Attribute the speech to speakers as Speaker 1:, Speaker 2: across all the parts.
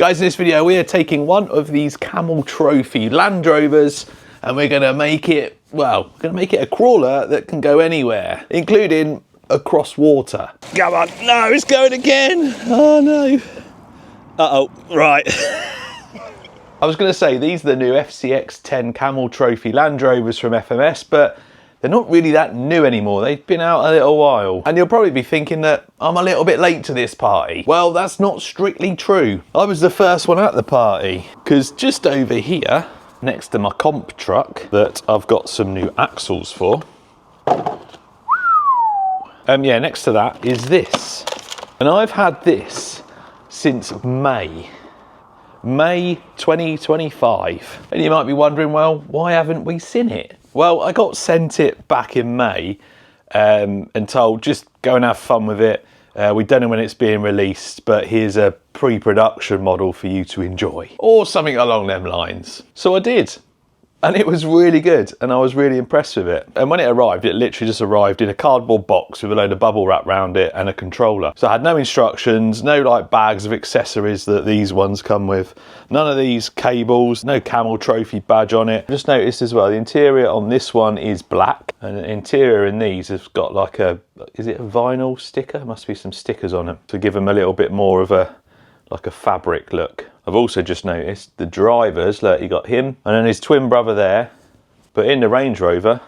Speaker 1: Guys, in this video we are taking one of these Camel Trophy Land Rovers and we're going to make it, well, we're going to make it a crawler that can go anywhere, including across water. Come on, no, it's going again. Oh no. Uh-oh, right. I was going to say, these are the new FCX10 Camel Trophy Land Rovers from FMS, but they're not really that new anymore. They've been out a little while. And you'll probably be thinking that I'm a little bit late to this party. Well, that's not strictly true. I was the first one at the party, because just over here, next to my comp truck that I've got some new axles for, yeah, next to that is this. And I've had this since May 2025. And you might be wondering, well, why haven't we seen it? Well, I got sent it back in May and told just go and have fun with it. We don't know when it's being released, but here's a pre-production model for you to enjoy, or something along them lines. So I did. And it was really good, and I was really impressed with it. And when it arrived, it literally just arrived in a cardboard box with a load of bubble wrap around it and a controller. So I had no instructions, no like bags of accessories that these ones come with, none of these cables, no Camel Trophy badge on it. Just noticed as well, the interior on this one is black, and the interior in these has got like a, is it a vinyl sticker? Must be some stickers on them to give them a little bit more of a, like a fabric look. I've also just noticed the drivers, look, you got him and then his twin brother there, but in the Range Rover,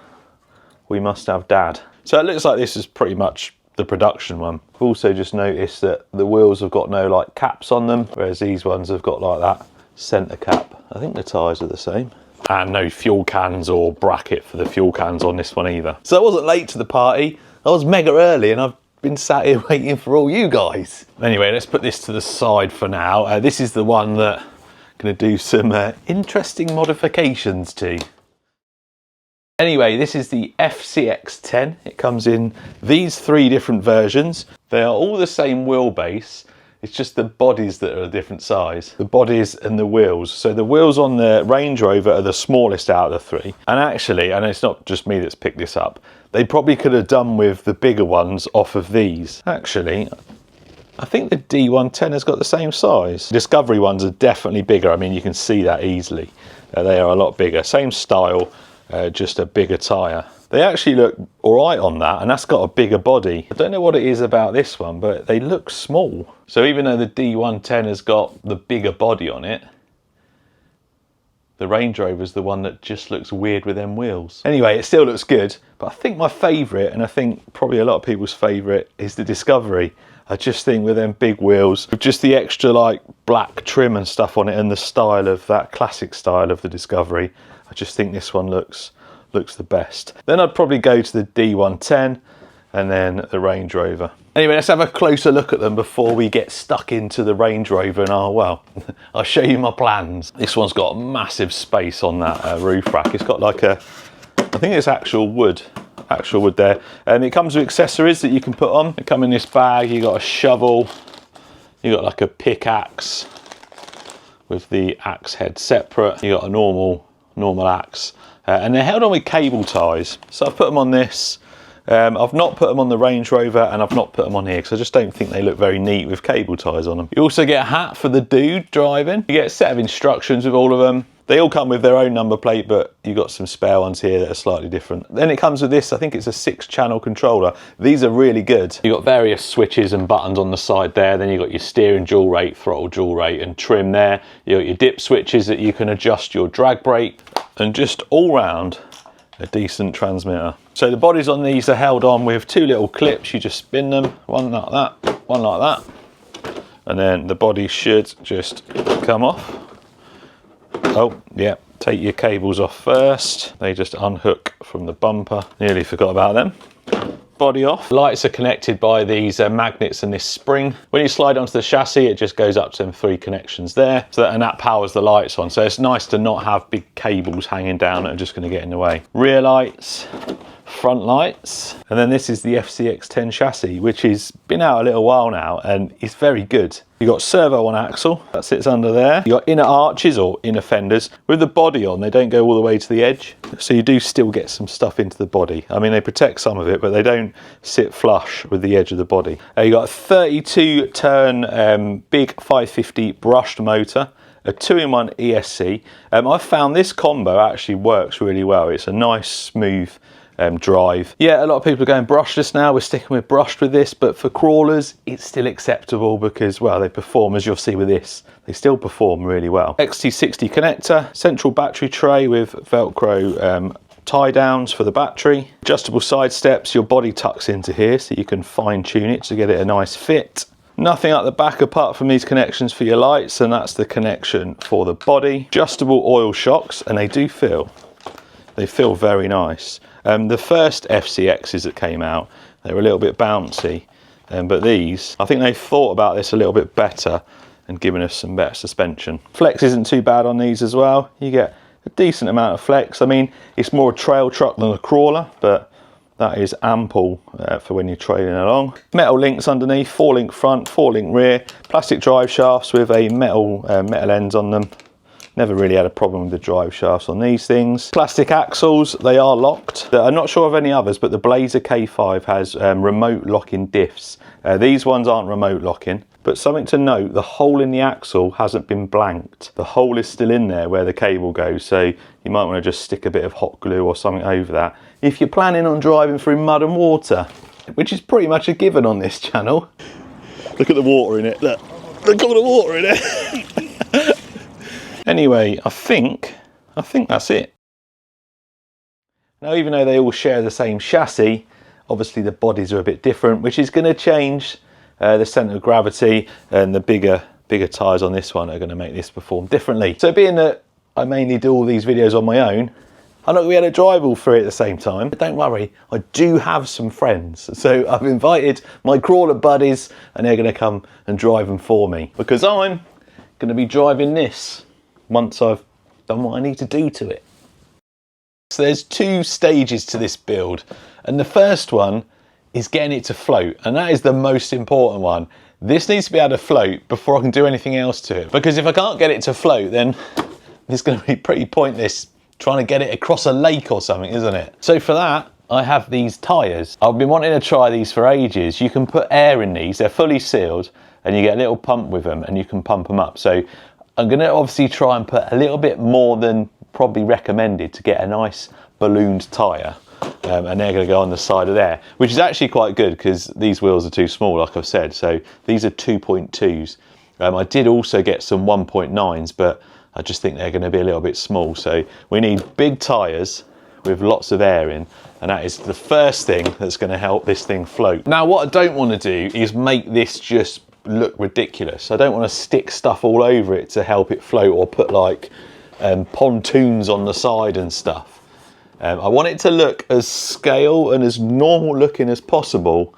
Speaker 1: we must have Dad. So it looks like this is pretty much the production one. I've also just noticed that the wheels have got no like caps on them, whereas these ones have got like that centre cap. I think the tyres are the same. And no fuel cans or bracket for the fuel cans on this one either. So I wasn't late to the party, I was mega early and I've been sat here waiting for all you guys. Anyway, let's put this to the side for now. This is the one that I'm going to do some interesting modifications to. Anyway, this is the FCX10. It comes in these three different versions. They are all the same wheelbase. It's just the bodies that are a different size. The bodies and the wheels. So the wheels on the Range Rover are the smallest out of the three. And actually, and it's not just me that's picked this up, they probably could have done with the bigger ones off of these. Actually, I think the D110 has got the same size. Discovery ones are definitely bigger. I mean, you can see that easily. They are a lot bigger. Same style, just a bigger tyre. They actually look all right on that, and that's got a bigger body. I don't know what it is about this one, but they look small. So even though the D110 has got the bigger body on it, the Range Rover is the one that just looks weird with them wheels. Anyway, it still looks good, but I think my favourite, and I think probably a lot of people's favourite, is the Discovery. I just think with them big wheels, with just the extra like black trim and stuff on it, and the style of that classic style of the Discovery, I just think this one looks the best. Then I'd probably go to the D110 and then the Range Rover. Anyway, let's have a closer look at them before we get stuck into the Range Rover and well, I'll show you my plans. This one's got massive space on that roof rack. It's got like a, I think it's actual wood there. And it comes with accessories that you can put on. They come in this bag. You got a shovel, you got like a pickaxe with the axe head separate. You got a normal axe. And they're held on with cable ties. So I've put them on this. I've not put them on the Range Rover, and I've not put them on here because I just don't think they look very neat with cable ties on them. You also get a hat for the dude driving. You get a set of instructions with all of them. They all come with their own number plate, but you've got some spare ones here that are slightly different. Then it comes with this, I think it's a 6-channel controller. These are really good. You've got various switches and buttons on the side there. Then you've got your steering dual rate, throttle dual rate, and trim there. You've got your dip switches that you can adjust your drag brake, and just all round a decent transmitter. So the bodies on these are held on with 2 little clips. You just spin them, one like that, one like that, and then the body should just come off. Oh yeah, take your cables off first. They just unhook from the bumper. Nearly forgot about them. Body off. Lights are connected by these magnets and this spring. When you slide onto the chassis, it just goes up to them 3 connections there, and that powers the lights on. So it's nice to not have big cables hanging down that are just going to get in the way. Rear lights, front lights. And then this is the FCX10 chassis, which has been out a little while now and is very good. You've got servo on axle, that sits under there. You've got inner arches or inner fenders. With the body on, they don't go all the way to the edge. So you do still get some stuff into the body. I mean, they protect some of it, but they don't sit flush with the edge of the body. You've got a 32 turn big 550 brushed motor, a 2-in-1 ESC. I found this combo actually works really well. It's a nice, smooth drive. Yeah, a lot of people are going brushless now. We're sticking with brushed with this, but for crawlers, it's still acceptable because, well, they perform, as you'll see with this, they still perform really well. XT60 connector, central battery tray with Velcro tie downs for the battery, adjustable side steps. Your body tucks into here so you can fine tune it to get it a nice fit. Nothing at the back apart from these connections for your lights, and that's the connection for the body. Adjustable oil shocks, and they feel very nice. The first FCXs that came out, they were a little bit bouncy, but these, I think they've thought about this a little bit better and given us some better suspension. Flex isn't too bad on these as well. You get a decent amount of flex. I mean, it's more a trail truck than a crawler, but that is ample for when you're trailing along. Metal links underneath, 4-link front, 4-link rear, plastic drive shafts with a metal ends on them. Never really had a problem with the drive shafts on these things. Plastic axles, they are locked. I'm not sure of any others, but the Blazer K5 has remote locking diffs. These ones aren't remote locking, but something to note, the hole in the axle hasn't been blanked. The hole is still in there where the cable goes, so you might want to just stick a bit of hot glue or something over that if you're planning on driving through mud and water, which is pretty much a given on this channel. Look at the water in it, look at all the water in it. Anyway, I think that's it. Now, even though they all share the same chassis, obviously the bodies are a bit different, which is going to change the centre of gravity, and the bigger tyres on this one are going to make this perform differently. So being that I mainly do all these videos on my own, I'm not going to be able to drive all three at the same time. But don't worry, I do have some friends. So I've invited my crawler buddies and they're going to come and drive them for me, because I'm going to be driving this once I've done what I need to do to it. So there's two stages to this build, and the first one is getting it to float, and that is the most important one. This needs to be able to float before I can do anything else to it, because if I can't get it to float, then it's going to be pretty pointless trying to get it across a lake or something, isn't it? So for that, I have these tyres. I've been wanting to try these for ages. You can put air in these, they're fully sealed, and you get a little pump with them and you can pump them up. So I'm going to obviously try and put a little bit more than probably recommended to get a nice ballooned tyre, and they're going to go on the side of there, which is actually quite good because these wheels are too small, like I've said. So these are 2.2s. I did also get some 1.9s, but I just think they're going to be a little bit small. So we need big tyres with lots of air in, and that is the first thing that's going to help this thing float. Now, what I don't want to do is make this just look ridiculous. I don't want to stick stuff all over it to help it float, or put like pontoons on the side and stuff. I want it to look as scale and as normal looking as possible,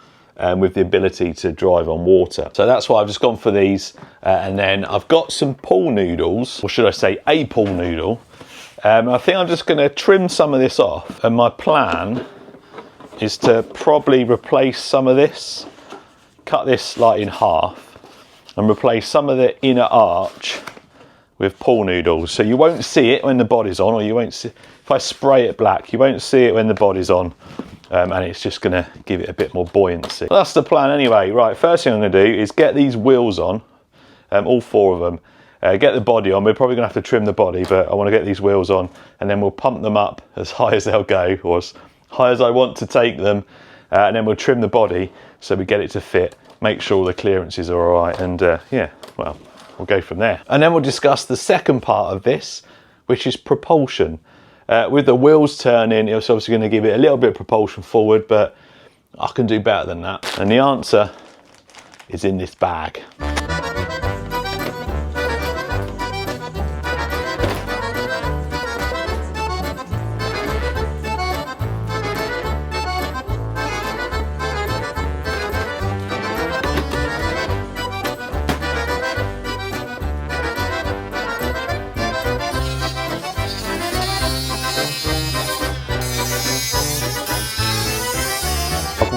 Speaker 1: with the ability to drive on water. So that's why I've just gone for these, and then I've got some pool noodles, or should I say a pool noodle. I think I'm just going to trim some of this off, and my plan is to probably replace some of this, cut this like in half, and replace some of the inner arch with pool noodles. So you won't see it when the body's on, or you won't see, if I spray it black, you won't see it when the body's on, and it's just going to give it a bit more buoyancy. That's the plan anyway. Right, first thing I'm going to do is get these wheels on, all four of them, get the body on. We're probably going to have to trim the body, but I want to get these wheels on, and then we'll pump them up as high as they'll go, or as high as I want to take them, and then we'll trim the body so we get it to fit, make sure all the clearances are all right, and yeah, well, we'll go from there. And then we'll discuss the second part of this, which is propulsion. With the wheels turning, it's obviously going to give it a little bit of propulsion forward, but I can do better than that. And the answer is in this bag.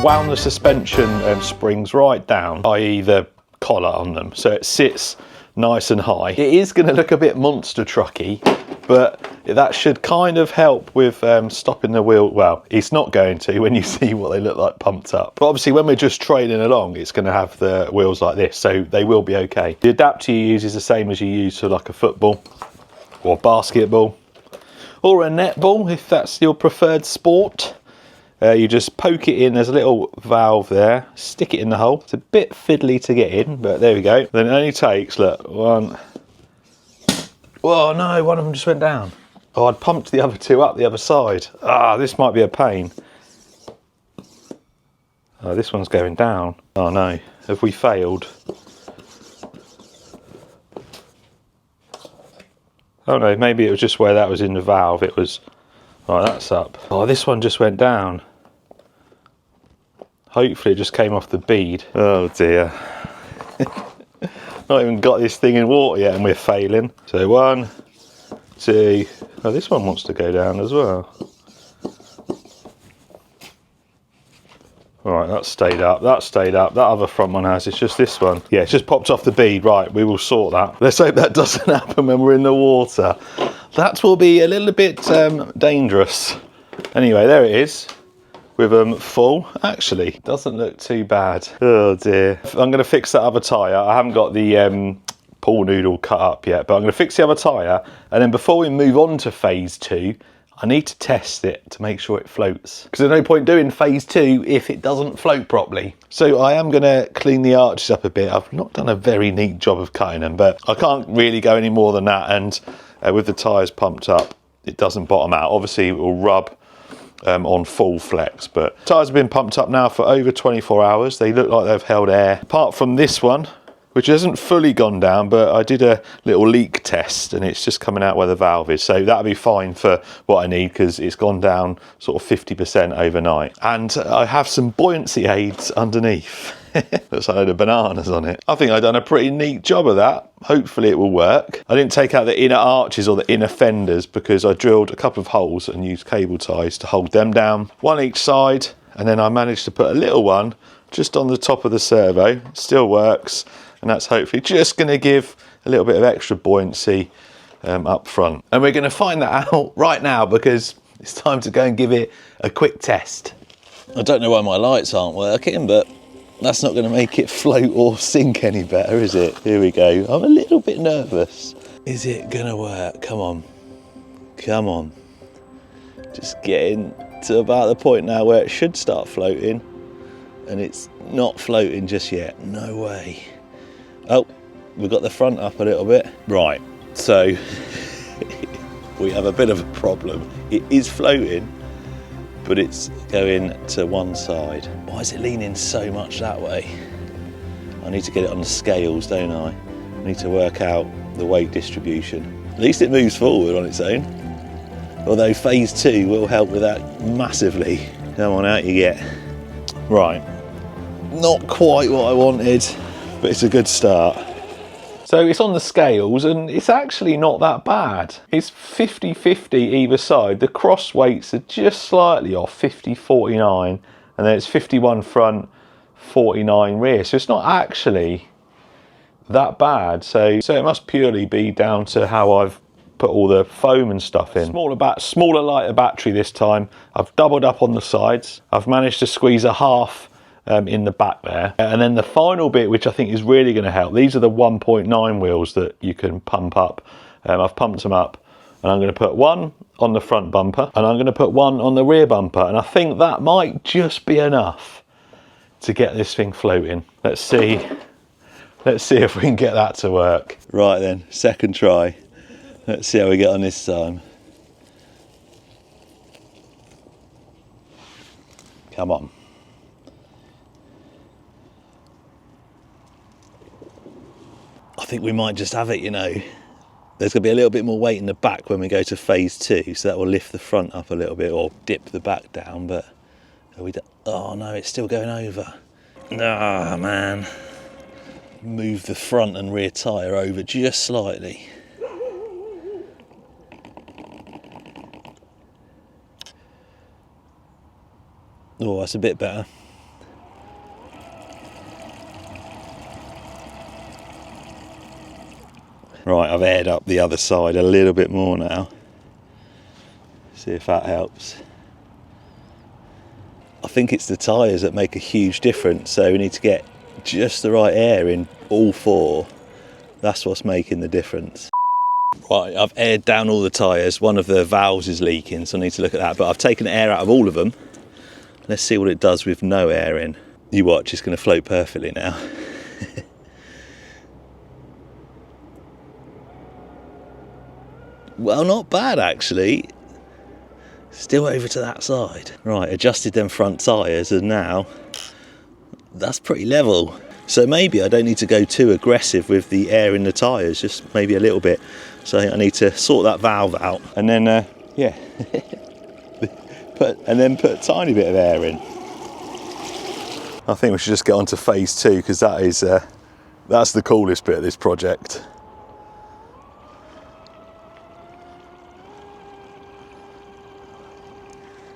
Speaker 1: wound the suspension springs right down, i.e. the collar on them, so it sits nice and high. It is going to look a bit monster trucky, but that should kind of help with stopping the wheel. Well, it's not going to when you see what they look like pumped up. But obviously when we're just trailing along, it's going to have the wheels like this, so they will be okay. The adapter you use is the same as you use for like a football or basketball or a netball, if that's your preferred sport. You just poke it in, there's a little valve there, stick it in the hole. It's a bit fiddly to get in, but there we go. Then it only takes, look, one. Oh no, one of them just went down. Oh, I'd pumped the other two up the other side. Ah, this might be a pain. Oh, this one's going down. Oh no, have we failed? Oh no, maybe it was just where that was in the valve, it was... Right, that's up. Oh, this one just went down. Hopefully it just came off the bead. Oh dear. Not even got this thing in water yet and we're failing. So 1, 2... Oh, this one wants to go down as well. Right, that stayed up, that stayed up. That other front one has, it's just this one. Yeah, it's just popped off the bead. Right, we will sort that. Let's hope that doesn't happen when we're in the water. That will be a little bit dangerous. Anyway, there it is, with them full. Actually, doesn't look too bad. Oh dear. I'm going to fix that other tyre. I haven't got the pool noodle cut up yet, but I'm going to fix the other tyre. And then before we move on to phase 2, I need to test it to make sure it floats. Because there's no point doing phase 2 if it doesn't float properly. So I am going to clean the arches up a bit. I've not done a very neat job of cutting them, but I can't really go any more than that. And with the tyres pumped up, it doesn't bottom out. Obviously it will rub on full flex, but tyres have been pumped up now for over 24 hours. They look like they've held air. Apart from this one, which hasn't fully gone down, but I did a little leak test and it's just coming out where the valve is. So that'll be fine for what I need because it's gone down sort of 50% overnight. And I have some buoyancy aids underneath. Looks like a load of bananas on it. I think I've done a pretty neat job of that. Hopefully it will work. I didn't take out the inner arches or the inner fenders because I drilled a couple of holes and used cable ties to hold them down, one each side, and then I managed to put a little one just on the top of the servo. It still works, and that's hopefully just going to give a little bit of extra buoyancy up front. And we're going to find that out right now because it's time to go and give it a quick test. I don't know why my lights aren't working, but that's not going to make it float or sink any better, is it? Here we go. I'm a little bit nervous. Is it going to work? Come on. Come on. Just getting to about the point now where it should start floating. And it's not floating just yet. No way. Oh, we've got the front up a little bit. Right, so we have a bit of a problem. It is floating, but it's going to one side. Why is it leaning so much that way? I need to get it on the scales, don't I? I need to work out the weight distribution. At least it moves forward on its own. Although phase 2 will help with that massively. Come on, out you get. Right, not quite what I wanted, but it's a good start. So it's on the scales and it's actually not that bad. It's 50-50 either side. The cross weights are just slightly off, 50-49, and then it's 51 front, 49 rear. So it's not actually that bad. So it must purely be down to how I've put all the foam and stuff in. Smaller, lighter battery this time. I've doubled up on the sides. I've managed to squeeze a half in the back there. And then the final bit, which I think is really going to help, these are the 1.9 wheels that you can pump up. I've pumped them up and I'm going to put one on the front bumper and I'm going to put one on the rear bumper, and I think that might just be enough to get this thing floating. Let's see if we can get that to work. Right then, second try. Let's see how we get on this time. Come on. I think we might just have it, you know. There's going to be a little bit more weight in the back when we go to phase 2, so that will lift the front up a little bit or dip the back down, but oh no, it's still going over. Ah, man. Move the front and rear tyre over just slightly. Oh, that's a bit better. Right, I've aired up the other side a little bit more now. See if that helps. I think it's the tyres that make a huge difference, so we need to get just the right air in all four. That's what's making the difference. Right, I've aired down all the tyres. One of the valves is leaking, so I need to look at that. But I've taken air out of all of them. Let's see what it does with no air in. You watch, it's going to float perfectly now. Well, not bad actually. Still over to that side. Right, adjusted them front tyres and now that's pretty level. So maybe I don't need to go too aggressive with the air in the tyres, just maybe a little bit. So I need to sort that valve out and then, yeah, put a tiny bit of air in. I think we should just get on to phase 2 because that's the coolest bit of this project.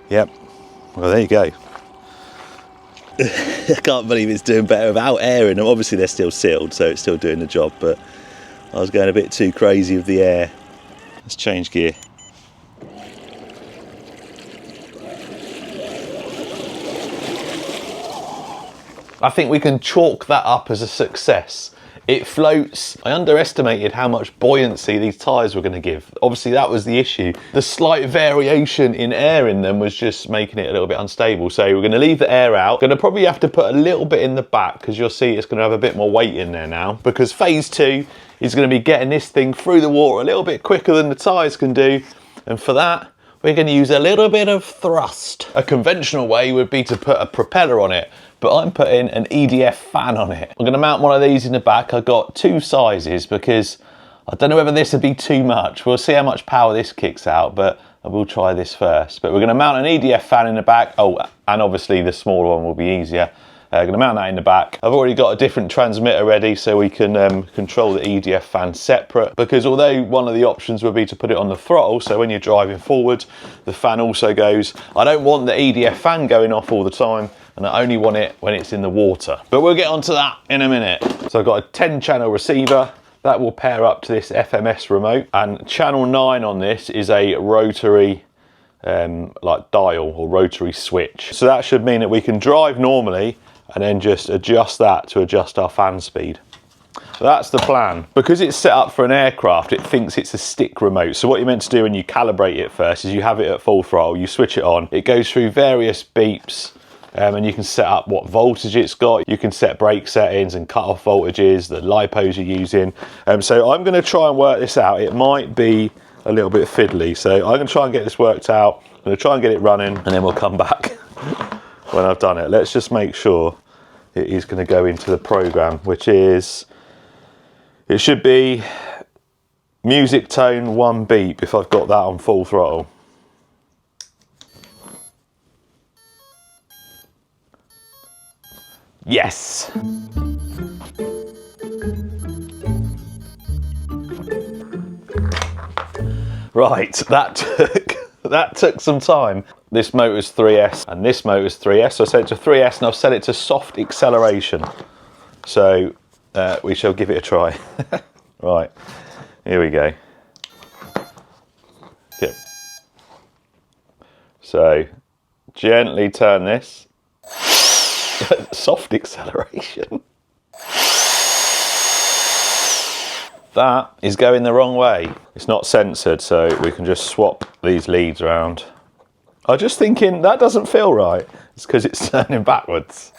Speaker 1: Yep, well there you go. I can't believe it's doing better without air in them. Obviously they're still sealed, so it's still doing the job, but I was going a bit too crazy with the air. Let's change gear. I think we can chalk that up as a success. It floats. I underestimated how much buoyancy these tyres were going to give. Obviously that was the issue. The slight variation in air in them was just making it a little bit unstable. So we're going to leave the air out. Going to probably have to put a little bit in the back because you'll see it's going to have a bit more weight in there now. Because phase 2 is going to be getting this thing through the water a little bit quicker than the tyres can do. And for that, we're going to use a little bit of thrust. A conventional way would be to put a propeller on it, but I'm putting an EDF fan on it. I'm going to mount one of these in the back. I've got 2 sizes because I don't know whether this would be too much. We'll see how much power this kicks out, but I will try this first. But we're going to mount an EDF fan in the back. Oh, and obviously the smaller one will be easier. I'm going to mount that in the back. I've already got a different transmitter ready so we can control the EDF fan separate, because although one of the options would be to put it on the throttle, so when you're driving forward, the fan also goes. I don't want the EDF fan going off all the time, and I only want it when it's in the water. But we'll get onto that in a minute. So I've got a 10-channel receiver. That will pair up to this FMS remote, and channel 9 on this is a rotary like dial or rotary switch. So that should mean that we can drive normally and then just adjust that to adjust our fan speed. So that's the plan. Because it's set up for an aircraft, it thinks it's a stick remote. So what you're meant to do when you calibrate it first is you have it at full throttle, you switch it on, it goes through various beeps, and you can set up what voltage it's got. You can set brake settings and cut off voltages, the lipos you're using. So I'm gonna try and work this out. It might be a little bit fiddly. So I'm gonna try and get this worked out. I'm gonna try and get it running and then we'll come back when I've done it. Let's just make sure it is gonna go into the program, which is, it should be music tone 1 beep if I've got that on full throttle. Yes. Right, that took some time. This motor's 3S and this motor's 3S. So I set it to 3S and I've set it to soft acceleration. So we shall give it a try. Right, here we go. Okay. So gently turn this. Soft acceleration. That is going the wrong way. It's not censored, so we can just swap these leads around. I was just thinking, that doesn't feel right. It's because it's turning backwards.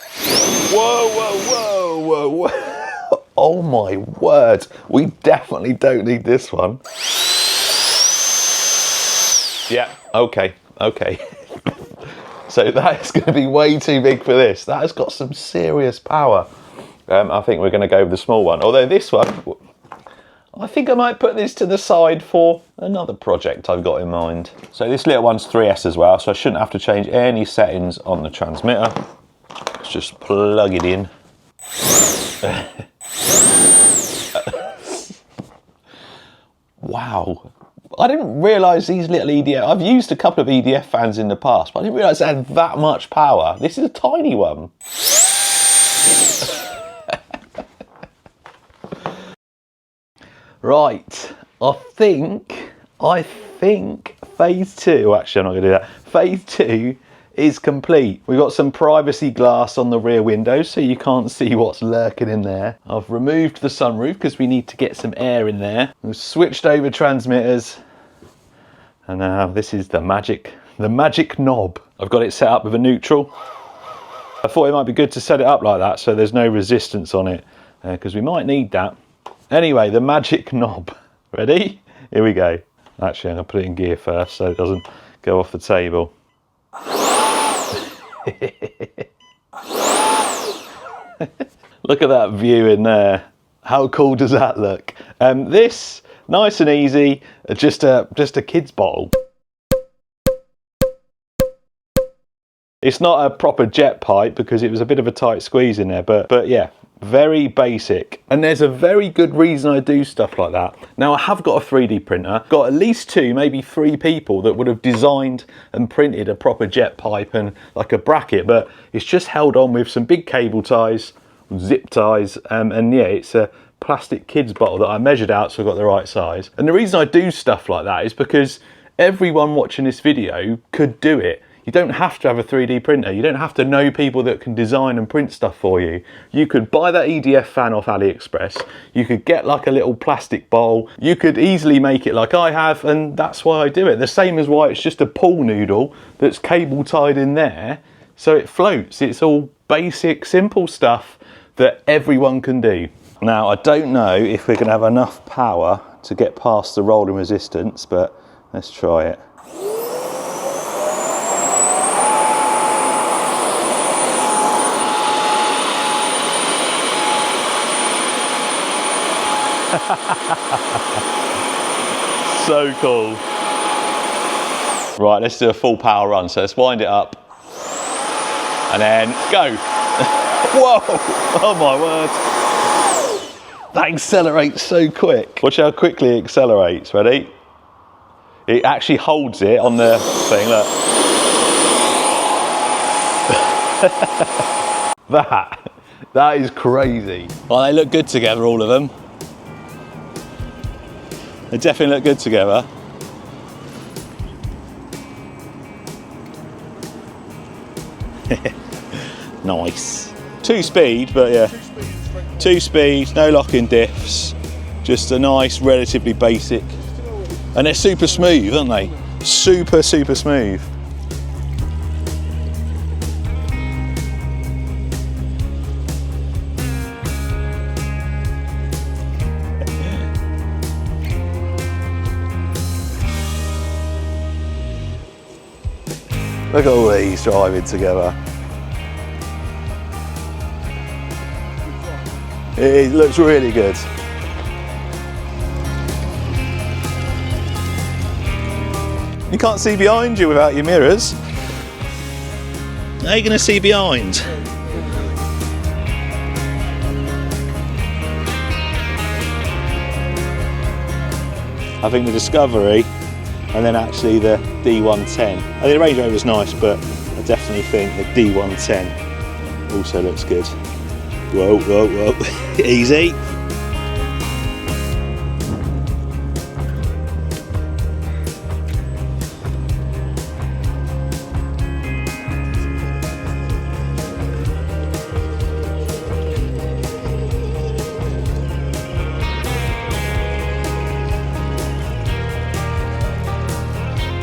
Speaker 1: Whoa, whoa, whoa, whoa, whoa. Oh my word. We definitely don't need this one. Yeah, okay, okay. So that is going to be way too big for this. That has got some serious power. I think we're going to go with the small one. Although this one, I think I might put this to the side for another project I've got in mind. So this little one's 3S as well, so I shouldn't have to change any settings on the transmitter. Let's just plug it in. Wow. I didn't realise these little EDF, I've used a couple of EDF fans in the past, but I didn't realise they had that much power. This is a tiny one. Right, I think phase two, actually I'm not gonna do that. Phase two is complete. We've got some privacy glass on the rear windows so you can't see what's lurking in there. I've removed the sunroof because we need to get some air in there. We've switched over transmitters. And now this is the magic knob. I've got it set up with a neutral. I thought it might be good to set it up like that so there's no resistance on it because we might need that. Anyway, the magic knob. Ready? Here we go. Actually, I'm gonna put it in gear first so it doesn't go off the table. Look at that view in there. How cool does that look? This, nice and easy, just a kid's bottle. It's not a proper jet pipe because it was a bit of a tight squeeze in there, but yeah, very basic. And there's a very good reason I do stuff like that. Now I have got a 3D printer, got at least 2, maybe 3 people that would have designed and printed a proper jet pipe and like a bracket, but it's just held on with some big cable ties, zip ties, and yeah, it's a plastic kids bottle that I measured out so I got the right size. And the reason I do stuff like that is because everyone watching this video could do it. You don't have to have a 3D printer. You don't have to know people that can design and print stuff for you. You could buy that EDF fan off AliExpress. You could get like a little plastic bowl. You could easily make it like I have, and that's why I do it. The same as why it's just a pool noodle that's cable tied in there so it floats. It's all basic, simple stuff that everyone can do. Now, I don't know if we're gonna have enough power to get past the rolling resistance, but let's try it. So cool. Right, let's do a full power run. So let's wind it up and then go. Whoa, oh my word. That accelerates so quick. Watch how quickly it accelerates, ready? It actually holds it on the thing, look. That is crazy. Well, they look good together, all of them. They definitely look good together. Nice. 2-speed, but yeah. 2-speed, no locking diffs. Just a nice, relatively basic. And they're super smooth, aren't they? Super, super smooth. Look at all these driving together. It looks really good. You can't see behind you without your mirrors. How are you going to see behind? I think the Discovery and then actually the D110. I think the Range Rover is nice, but I definitely think the D110 also looks good. Whoa, whoa, whoa, easy.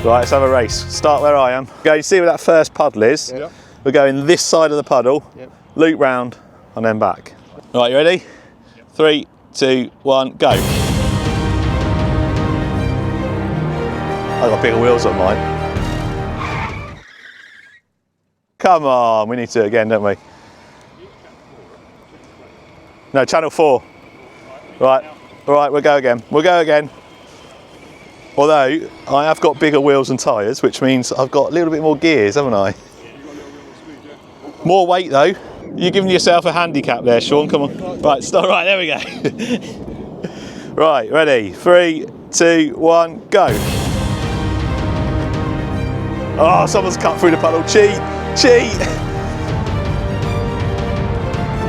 Speaker 1: Right, let's have a race. Start where I am. Go, you see where that first puddle is? Yep. We're going this side of the puddle, yep. Loop round, and then back. Right, you ready? Yep. 3, 2, 1, go. I've got bigger wheels on mine. Come on, we need to do it again, don't we? No, channel 4. Right, all right, we'll go again. We'll go again. Although, I have got bigger wheels and tyres, which means I've got a little bit more gears, haven't I? More weight though. You're giving yourself a handicap there, Sean, come on. Right, start, right, there we go. Right, ready, 3, 2, 1, go. Oh, someone's cut through the puddle, cheat, cheat.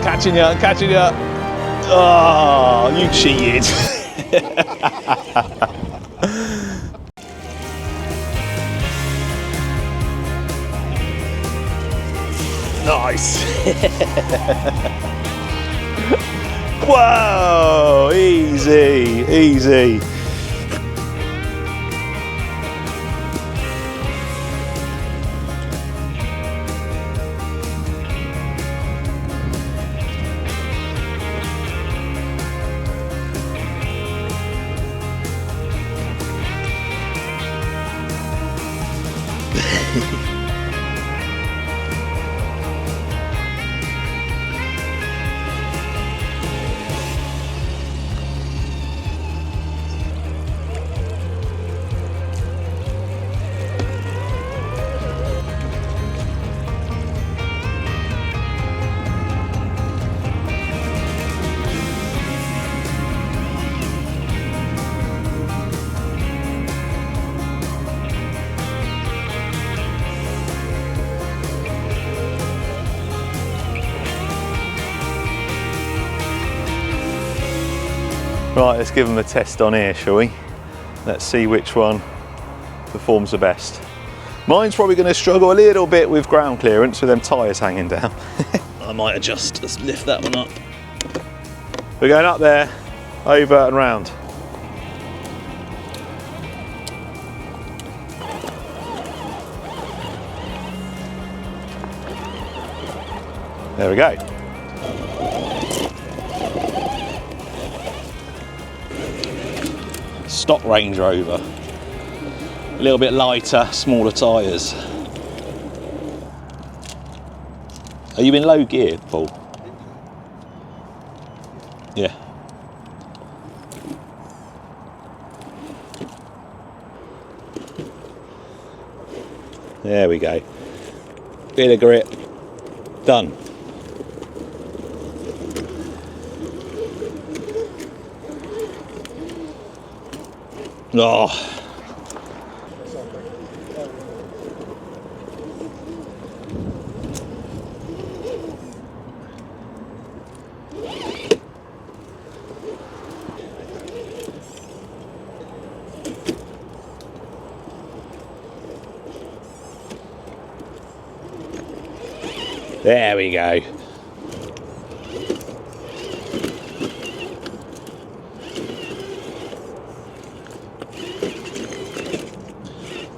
Speaker 1: Catching you, catching you. Oh, you cheated. Nice. Whoa, easy, easy. Right, let's give them a test on here, shall we? Let's see which one performs the best. Mine's probably going to struggle a little bit with ground clearance with them tyres hanging down. I might adjust, let's lift that one up. We're going up there, over and round. There we go. Stock Range Rover. A little bit lighter, smaller tyres. Are you in low gear, Paul? Yeah. There we go. Bit of grip. Done. Oh. There we go.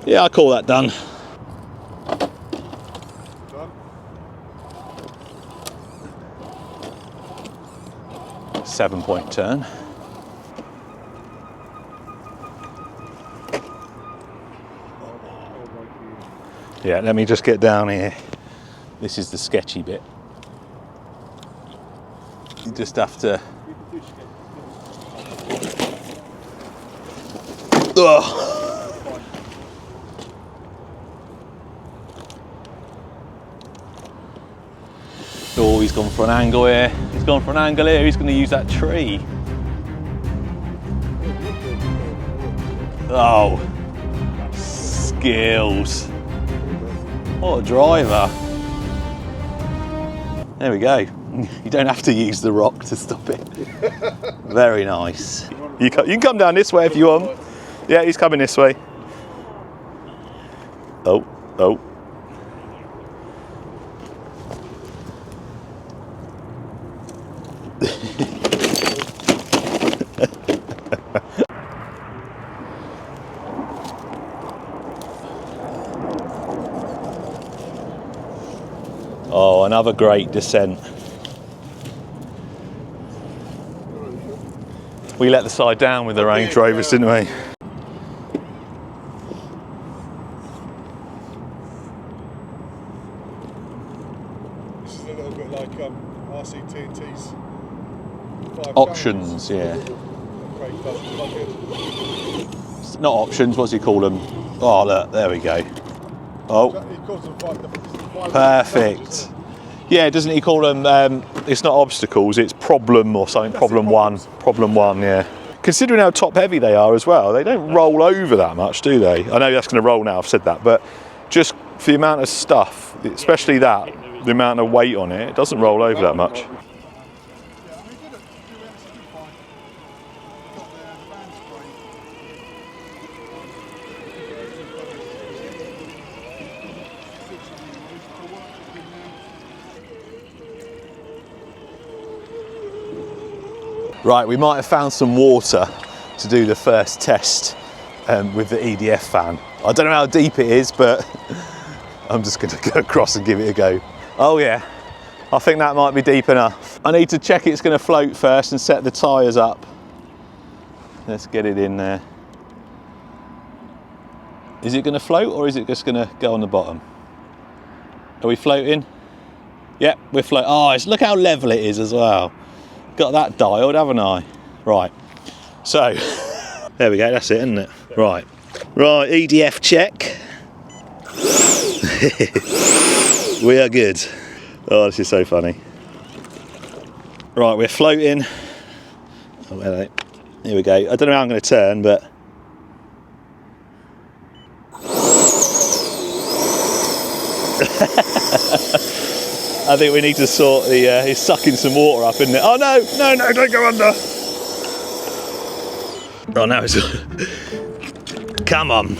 Speaker 1: Yeah, I call that done. 7-point turn. Yeah, let me just get down here. This is the sketchy bit. You just have to... Ugh. Oh, he's gone for an angle here. He's gone for an angle here. He's going to use that tree. Oh, skills. What a driver. There we go. You don't have to use the rock to stop it. Very nice. You can come down this way if you want. Yeah, he's coming this way. Oh, oh. Oh, another great descent. We let the side down with the Range Rovers, didn't we?
Speaker 2: This is a little bit like RCT&T's
Speaker 1: options, yeah. It's not options, what's he call them? Oh, look, there we go. Oh, perfect. Yeah, doesn't he call them, it's not obstacles, it's problem or something, problem one, yeah. Considering how top heavy they are as well, they don't roll over that much, do they? I know that's going to roll now, I've said that, but just for the amount of stuff, especially that, the amount of weight on it, it doesn't roll over that much. Right, we might have found some water to do the first test with the EDF fan. I don't know how deep it is, but I'm just going to go across and give it a go. Oh yeah, I think that might be deep enough. I need to check it's going to float first and set the tyres up. Let's get it in there. Is it going to float or is it just going to go on the bottom? Are we floating? Yep, we're floating. Oh, look how level it is as well. Got that dialed, haven't I? Right. So, there we go, that's it, isn't it? Right. Right, EDF check. We are good. Oh, this is so funny. Right, we're floating. Oh, hello. Here we go. I don't know how I'm going to turn, but... I think we need to sort the... he's sucking some water up, isn't it? Oh, no, no, no, don't go under. Oh, no, it's... Come on.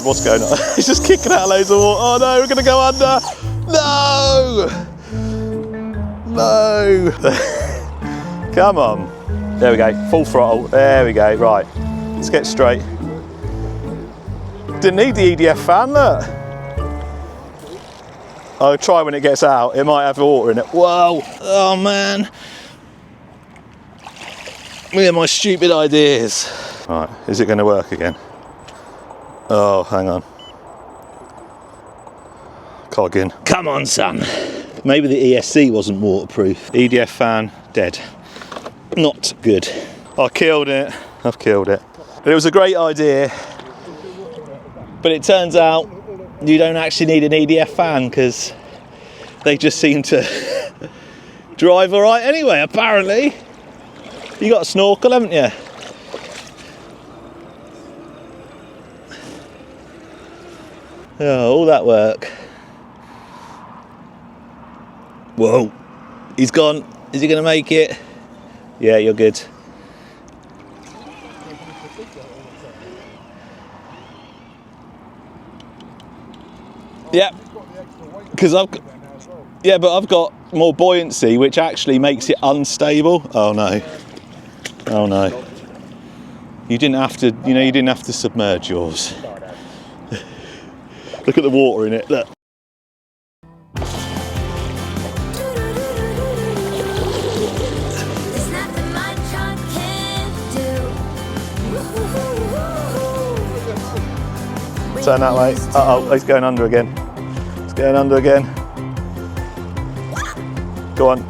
Speaker 1: What's going on? He's just kicking out loads of water. Oh no, we're going to go under. No! No! Come on. There we go, full throttle. There we go, right. Let's get straight. Didn't need the EDF fan, look. I'll try when it gets out. It might have water in it. Whoa! Oh man. Look at my stupid ideas. Right, is it going to work again? Oh, hang on. Cog in. Come on, son. Maybe the ESC wasn't waterproof. EDF fan, dead. Not good. I killed it. I've killed it. But it was a great idea. But it turns out you don't actually need an EDF fan because they just seem to drive all right anyway, apparently. You got a snorkel, haven't you? Oh, all that work. Whoa, he's gone. Is he going to make it? Yeah, you're good. Yeah, because I've got more buoyancy, which actually makes it unstable. Oh no. Oh no. You didn't have to, you didn't have to submerge yours. Look at the water in it, look. Turn that way. Uh-oh, he's going under again. It's going under again. Go on.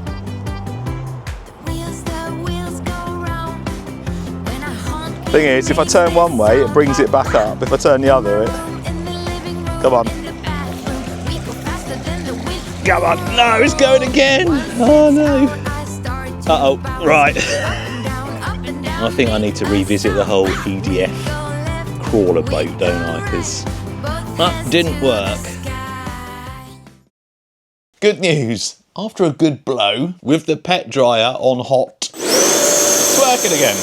Speaker 1: Thing is, if I turn one way, it brings it back up. If I turn the other, it... Come on. Come on. No, it's going again. Oh, no. Uh-oh. Right. I think I need to revisit the whole EDF crawler boat, don't I? Because that didn't work. Good news. After a good blow, with the pet dryer on hot, it's working again.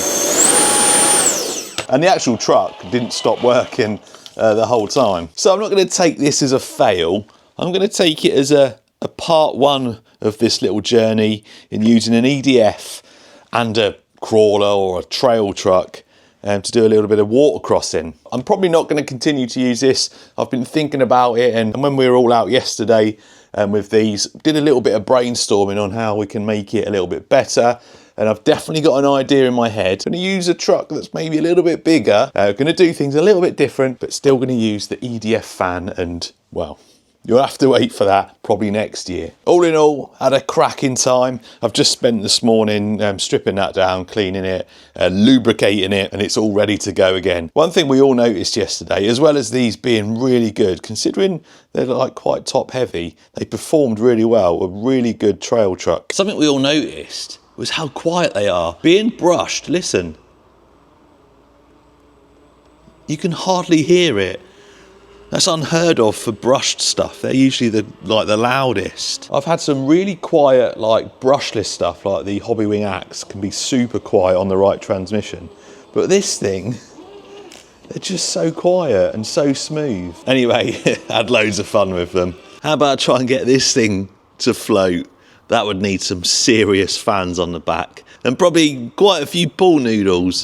Speaker 1: And the actual truck didn't stop working the whole time. So I'm not going to take this as a fail. I'm going to take it as a part one of this little journey in using an EDF and a crawler or a trail truck to do a little bit of water crossing. I'm probably not going to continue to use this. I've been thinking about it, and when we were all out yesterday with these, did a little bit of brainstorming on how we can make it a little bit better. And I've definitely got an idea in my head. I'm going to use a truck that's maybe a little bit bigger. Going to do things a little bit different, but still going to use the EDF fan. And, well, you'll have to wait for that probably next year. All in all, had a cracking time. I've just spent this morning stripping that down, cleaning it, lubricating it, and it's all ready to go again. One thing we all noticed yesterday, as well as these being really good, considering they're like quite top heavy, they performed really well. A really good trail truck. Something we all noticed was how quiet they are. Being brushed, listen. You can hardly hear it. That's unheard of for brushed stuff. They're usually the loudest. I've had some really quiet, like brushless stuff, like the Hobbywing Axe can be super quiet on the right transmission. But this thing, They're just so quiet and so smooth. Anyway, had loads of fun with them. How about I try and get this thing to float? That would need some serious fans on the back and probably quite a few pool noodles.